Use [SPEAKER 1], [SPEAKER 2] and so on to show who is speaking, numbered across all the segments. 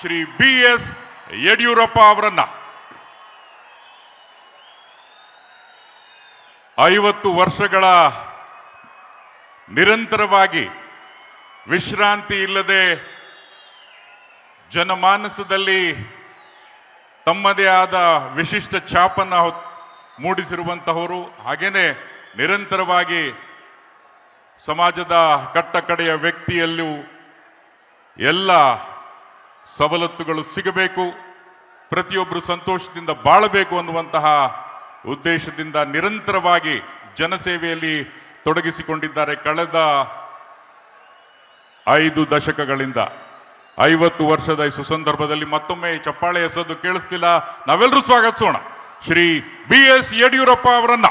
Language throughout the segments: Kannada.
[SPEAKER 1] ಶ್ರೀ BS ಯಡಿಯೂರಪ್ಪ ಅವರನ್ನ 50 ವರ್ಷಗಳ ನಿರಂತರವಾಗಿ ವಿಶ್ರಾಂತಿ ಇಲ್ಲದೆ ಜನಮಾನಸದಲ್ಲಿ ತಮ್ಮದೇ ಆದ ವಿಶಿಷ್ಟ ಛಾಪನ್ನು ಮೂಡಿಸಿರುವಂತಹವರು, ಹಾಗೇನೆ ನಿರಂತರವಾಗಿ ಸಮಾಜದ ಕಟ್ಟಕಡೆಯ ವ್ಯಕ್ತಿಯಲ್ಲೂ ಎಲ್ಲ ಸವಲತ್ತುಗಳು ಸಿಗಬೇಕು, ಪ್ರತಿಯೊಬ್ಬರು ಸಂತೋಷದಿಂದ ಬಾಳಬೇಕು ಅನ್ನುವಂತಹ ಉದ್ದೇಶದಿಂದ ನಿರಂತರವಾಗಿ ಜನಸೇವೆಯಲ್ಲಿ ತೊಡಗಿಸಿಕೊಂಡಿದ್ದಾರೆ. ಕಳೆದ 5 ದಶಕಗಳಿಂದ 50 ವರ್ಷದ ಈ ಸುಸಂದರ್ಭದಲ್ಲಿ ಮತ್ತೊಮ್ಮೆ ಚಪ್ಪಾಳೆ ಎಸೋದು ಕೇಳಿಸ್ತಿಲ್ಲ, ನಾವೆಲ್ಲರೂ ಸ್ವಾಗತಿಸೋಣ ಶ್ರೀ BS ಯಡಿಯೂರಪ್ಪ ಅವರನ್ನ.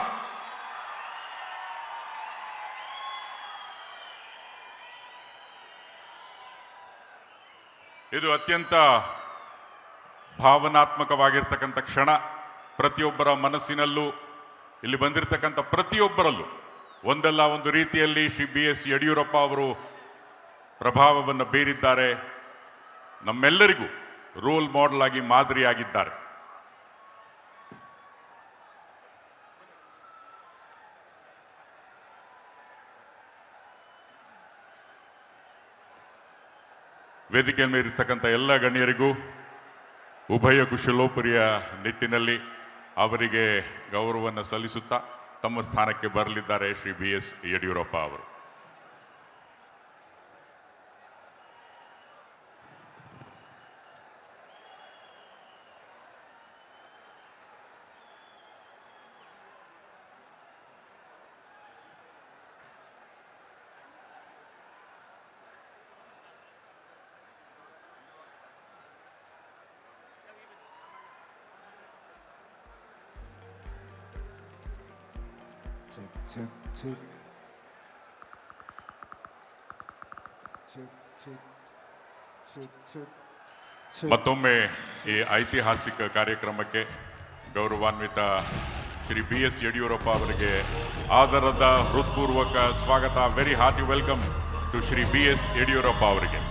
[SPEAKER 1] ಇದು ಅತ್ಯಂತ ಭಾವನಾತ್ಮಕವಾಗಿರ್ತಕ್ಕಂಥ ಕ್ಷಣ. ಪ್ರತಿಯೊಬ್ಬರ ಮನಸ್ಸಿನಲ್ಲೂ ಇಲ್ಲಿ ಬಂದಿರತಕ್ಕಂಥ ಪ್ರತಿಯೊಬ್ಬರಲ್ಲೂ ಒಂದಲ್ಲ ಒಂದು ರೀತಿಯಲ್ಲಿ ಶ್ರೀ BS ಯಡಿಯೂರಪ್ಪ ಅವರು ಪ್ರಭಾವವನ್ನು ಬೀರಿದ್ದಾರೆ. ನಮ್ಮೆಲ್ಲರಿಗೂ ರೋಲ್ ಮಾಡೆಲ್ ಆಗಿ ಮಾದರಿಯಾಗಿದ್ದಾರೆ. ವೇದಿಕೆ ಮೇಲಿರ್ತಕ್ಕಂಥ ಎಲ್ಲ ಗಣ್ಯರಿಗೂ ಉಭಯ ಕುಶಲೋಪರಿಯ ನಿಟ್ಟಿನಲ್ಲಿ ಅವರಿಗೆ ಗೌರವವನ್ನು ಸಲ್ಲಿಸುತ್ತಾ ತಮ್ಮ ಸ್ಥಾನಕ್ಕೆ ಬರಲಿದ್ದಾರೆ ಶ್ರೀ BS ಯಡಿಯೂರಪ್ಪ ಅವರು. ಮತ್ತೊಮ್ಮೆ ಈ ಐತಿಹಾಸಿಕ ಕಾರ್ಯಕ್ರಮಕ್ಕೆ ಗೌರವಾನ್ವಿತ ಶ್ರೀ BS ಯಡಿಯೂರಪ್ಪ ಅವರಿಗೆ ಆದರದ ಹೃತ್ಪೂರ್ವಕ ಸ್ವಾಗತ. Very hearty welcome to Shri BS Yediyurappa ಅವರಿಗೆ.